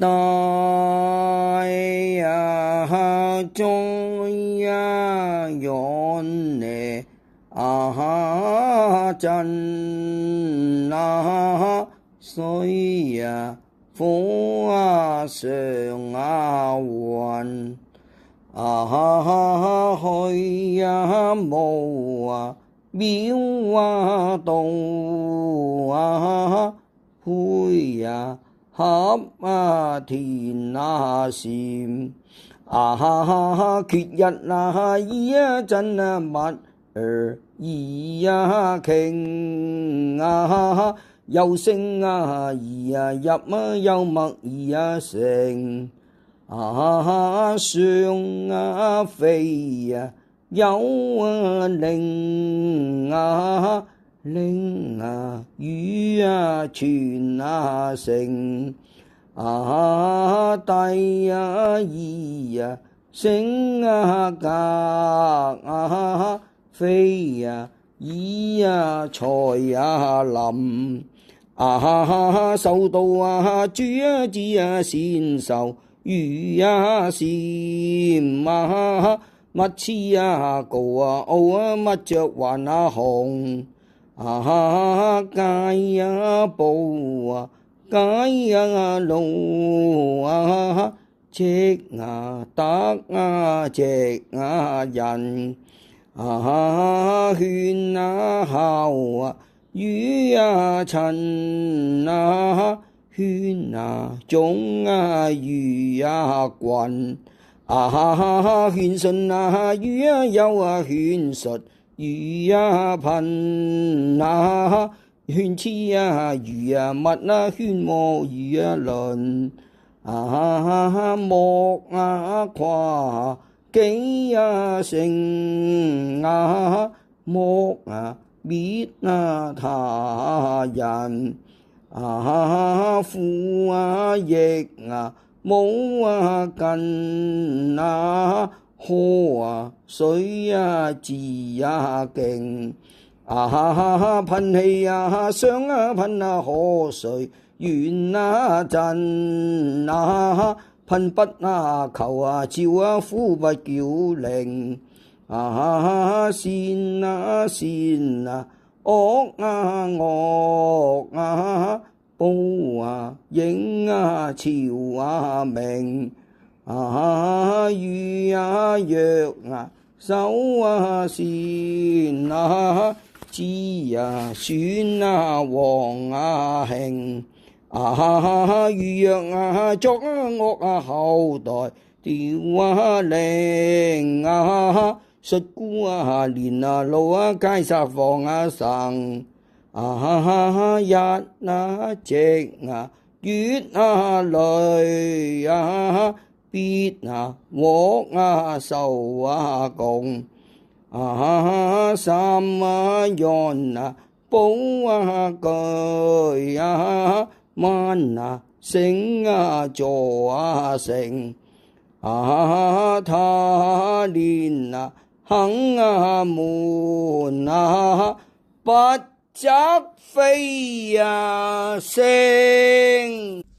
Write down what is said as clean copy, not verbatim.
大呀中呀遠呢真啊水呀風啊上啊雲去呀無啊廟啊道配呀合田禪缺一二真密二傾有聲二入有默二成上飛有靈靈語傳成第二聲格飛二才臨受到諸子善受如禪密次高傲密着還紅戒寶戒路直得直人勸孝與親勸眾與群勸信與友勸術與貧勸痴與密勸魔與倫莫誇己成莫滅他人富益無近河水自徑噴氣上噴河水遠真噴不求照呼不叫令善惡惡報應朝明與弱守善子孫王慶與弱作惡後代凋零術孤年老皆撒放生日夕月累必獲受供三緣寶具萬聲助成他年行門不則飛升。